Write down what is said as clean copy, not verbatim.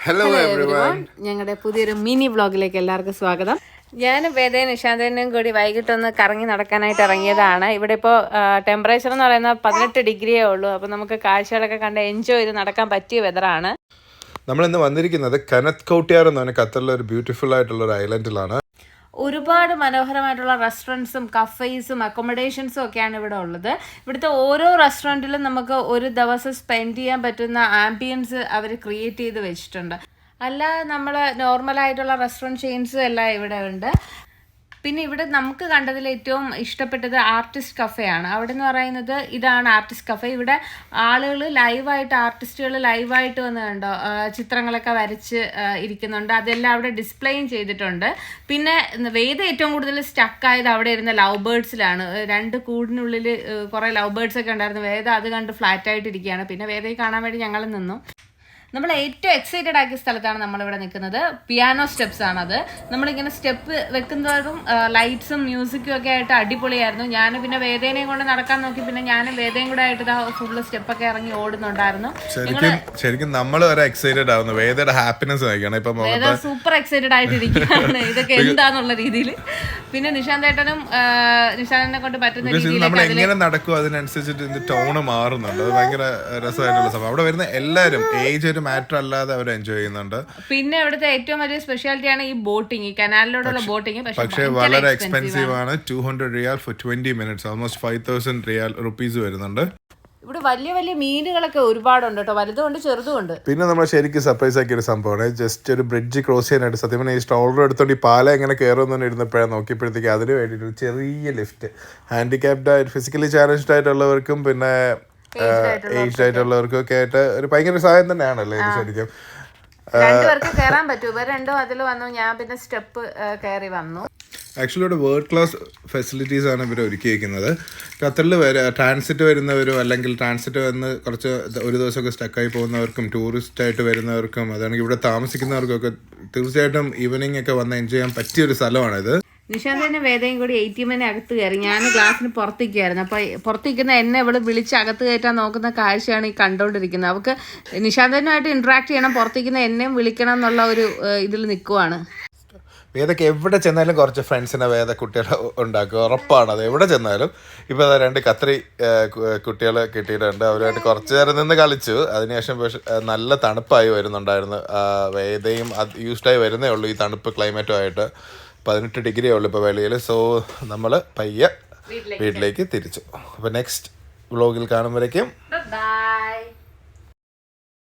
Hello everyone, ഞങ്ങളുടെ പുതിയൊരു mini വ്ളോഗിലേക്ക് എല്ലാവർക്കും സ്വാഗതം. ഞാൻ വേദയും നിശാന്തനും കൂടി വൈകിട്ടൊന്ന് കറങ്ങി നടക്കാനായിട്ട് ഇറങ്ങിയതാണ്. ഇവിടെ ഇപ്പോൾ ടെമ്പറേച്ചർ എന്ന് പറയുന്നത് 18 ഡിഗ്രിയേ ഉള്ളൂ. അപ്പോൾ നമുക്ക് കാഴ്ചകളൊക്കെ കണ്ട് എൻജോയ് ചെയ്ത് നടക്കാൻ പറ്റിയ വെതറാണ്. നമ്മളിന്ന് വന്നിരിക്കുന്നത് കനത്ത് കൗട്ടിയാർ എന്ന് പറഞ്ഞ ഖത്തറിലെ ഒരു ബ്യൂട്ടിഫുൾ ആയിട്ടുള്ള ഒരു ഐലൻഡിലാണ്. ഒരുപാട് മനോഹരമായിട്ടുള്ള റെസ്റ്റോറൻറ്റ്സും കഫേസും അക്കോമഡേഷൻസും ഒക്കെയാണ് ഇവിടെ ഉള്ളത്. ഇവിടുത്തെ ഓരോ റെസ്റ്റോറൻറ്റിലും നമുക്ക് ഒരു ദിവസം സ്പെൻഡ് ചെയ്യാൻ പറ്റുന്ന ആംബിയൻസ് അവർ ക്രിയേറ്റ് ചെയ്ത് വെച്ചിട്ടുണ്ട്. അല്ല നമ്മൾ നോർമലായിട്ടുള്ള റെസ്റ്റോറൻറ്റ് ചെയിൻസും എല്ലാം ഇവിടെ ഉണ്ട്. പിന്നെ ഇവിടെ നമുക്ക് കണ്ടതിൽ ഏറ്റവും ഇഷ്ടപ്പെട്ടത് ആർട്ടിസ്റ്റ് കഫേയാണ്. അവിടെ എന്ന് പറയുന്നത് ഇതാണ് ആർട്ടിസ്റ്റ് കഫേ. ഇവിടെ ആളുകൾ ലൈവായിട്ട്, ആർട്ടിസ്റ്റുകൾ ലൈവായിട്ട് വന്ന് കണ്ടോ ചിത്രങ്ങളൊക്കെ വരച്ച് ഇരിക്കുന്നുണ്ട്. അതെല്ലാം അവിടെ ഡിസ്പ്ലേയും ചെയ്തിട്ടുണ്ട്. പിന്നെ വേദ ഏറ്റവും കൂടുതൽ സ്റ്റക്കായത് അവിടെ ഇരുന്ന ലവ് ബേർഡ്സിലാണ്. 2 കൂടിനുള്ളിൽ കുറേ ലവ് ബേർഡ്സ് ഒക്കെ ഉണ്ടായിരുന്നു. വേദ അത് കണ്ട് ഫ്ലാറ്റായിട്ട് ഇരിക്കുകയാണ്. പിന്നെ വേദയെ കാണാൻ വേണ്ടി ഞങ്ങൾ നിന്നു. നമ്മൾ ഏറ്റവും എക്സൈറ്റഡ് ആക്കിയ സ്ഥലത്താണ് നമ്മളിവിടെ നിൽക്കുന്നത്. പിയാനോ സ്റ്റെപ്സ് ആണത്. നമ്മളിങ്ങനെ സ്റ്റെപ്പ് വെക്കുന്നതും ലൈറ്റ്സും മ്യൂസിക്കും ഒക്കെ ആയിട്ട് അടിപൊളിയായിരുന്നു. ഞാൻ പിന്നെ വേദേനെയും കൊണ്ട് നടക്കാൻ നോക്കി. പിന്നെ ഞാനും വേദയും കൂടെ ആയിട്ട് ഫുള്ള് സ്റ്റെപ്പൊക്കെ ഇറങ്ങി ഓടുന്നുണ്ടായിരുന്നു. ശരിക്കും നമ്മൾ ഒരു എക്സൈറ്റഡ് ആവുന്നു. വേദയുടെ ഹാപ്പിനെസ് വേദ സൂപ്പർ എക്സൈറ്റഡ് ആയിട്ടിരിക്കുകയാണ് ഇതൊക്കെ എന്താന്നുള്ള രീതിയിൽ. പിന്നെ നിശാന്തേട്ടനും നിശാന്തനെ കൊണ്ട് പറ്റുന്ന രീതിയിൽ എങ്ങനെ നടക്കും അതിനനുസരിച്ചിട്ട് ടോണ് മാറുന്നുണ്ട്. അത് ഭയങ്കര രസമായിട്ടുള്ള സംഭവം. അവിടെ വരുന്ന എല്ലാവരും ഏജ് മാറ്റർ അല്ലാതെ അവർ എൻജോയ് ചെയ്യുന്നുണ്ട്. പിന്നെ ഇവിടുത്തെ ഏറ്റവും വലിയ സ്പെഷ്യാലിറ്റി ആണ് ഈ ബോട്ടിങ്, ഈ കനാലിലൂടെയുള്ള ബോട്ടിങ്. പക്ഷേ വളരെ എക്സ്പെൻസീവ് ആണ്. 200 റിയാൽ ഫോർ 20 മിനിറ്റ്സ്, ഓൾമോസ്റ്റ് 5000 റിയാൽ റുപ്പീസ് വരുന്നുണ്ട്. ഇവിടെ വലിയ വലിയ മീനുകളൊക്കെ ഒരുപാടുണ്ട് കേട്ടോ, വലുതുണ്ട് ചെറുതുണ്ട്. പിന്നെ നമ്മൾ ശരിക്കും സർപ്രൈസ് ആക്കിയ ഒരു സംഭവമാണ്. ജസ്റ്റ് ഒരു ബ്രിഡ്ജ് ക്രോസ് ചെയ്യാനായിട്ട് സത്യം പറഞ്ഞാൽ ഈ സ്റ്റോളർ എടുത്തോണ്ട് ഈ പാല എങ്ങനെ കയറുമെന്ന് ഇരുന്നപ്പോഴാണ് നോക്കിയപ്പോഴത്തേക്ക് അതിന് വേണ്ടിയിട്ട് ഒരു ചെറിയ ലിഫ്റ്റ് ഹാൻഡിക്യാപ്ഡ് ആയിട്ട് ഫിസിക്കലി ചാലഞ്ച്ഡ് ആയിട്ടുള്ളവർക്കും പിന്നെ ഏജ്ഡ് ആയിട്ടുള്ളവർക്കും ഒക്കെ ആയിട്ട് ഒരു ഭയങ്കര സഹായം തന്നെയാണല്ലേ ഇത് ശരിക്കും. 2 പേർക്ക് കയറാൻ പറ്റും. ഇവർ 2 അതിൽ വന്നു, ഞാൻ പിന്നെ സ്റ്റെപ്പ് കയറി വന്നു. ആക്ച്വലി ഇവിടെ വേൾഡ് ക്ലാസ് ഫെസിലിറ്റീസ് ആണ് ഇവർ ഒരുക്കിയിരിക്കുന്നത്. ഖത്തറിൽ ട്രാൻസിറ്റ് വരുന്നവരും അല്ലെങ്കിൽ ട്രാൻസിറ്റ് വന്ന് കുറച്ച് ഒരു ദിവസമൊക്കെ സ്റ്റക്കായി പോകുന്നവർക്കും ടൂറിസ്റ്റ് ആയിട്ട് വരുന്നവർക്കും അതാണെങ്കിൽ ഇവിടെ താമസിക്കുന്നവർക്കൊക്കെ തീർച്ചയായിട്ടും ഈവനിങ് ഒക്കെ വന്ന് എൻജോയ് ചെയ്യാൻ പറ്റിയൊരു സ്ഥലമാണിത്. നിശാന്തന്റെ വേദയും കൂടി ATM അകത്ത് കയറി. ഞാൻ ക്ലാസ്സിന് പുറത്തേക്കായിരുന്നു. അപ്പോൾ പുറത്തേക്കുന്ന എന്നെ ഇവിടെ വിളിച്ച് അകത്ത് കയറ്റാൻ നോക്കുന്ന കാഴ്ചയാണ് ഈ കണ്ടുകൊണ്ടിരിക്കുന്നത്. അവൾക്ക് നിശാന്തനുമായിട്ട് ഇന്ററാക്ട് ചെയ്യണം, പുറത്തേക്കുന്ന എന്നെയും വിളിക്കണം എന്നുള്ള ഒരു ഇതിൽ നിൽക്കുവാണ്. വേദക്ക് എവിടെ ചെന്നാലും കുറച്ച് ഫ്രണ്ട്സിനെ വേദ കുട്ടികളെ ഉണ്ടാക്കും, ഉറപ്പാണ്. അത് എവിടെ ചെന്നാലും. ഇപ്പോൾ 2 ഖത്തറി കുട്ടികളെ കിട്ടിയിട്ടുണ്ട്. അവരുമായിട്ട് കുറച്ച് നേരം നിന്ന് കളിച്ചു. അതിനുശേഷം പക്ഷേ നല്ല തണുപ്പായി വരുന്നുണ്ടായിരുന്നു. വേദയും യൂസ്ഡായി വരുന്നേ ഉള്ളൂ ഈ തണുപ്പ് ക്ലൈമറ്റുമായിട്ട്. 18 ഡിഗ്രിയേ ഉള്ളൂ ഇപ്പോൾ വെളിയിൽ. സോ നമ്മൾ പയ്യെ വീട്ടിലേക്ക് തിരിച്ചു. അപ്പോൾ നെക്സ്റ്റ് വ്ളോഗിൽ കാണുമ്പോഴേക്കും ബൈ.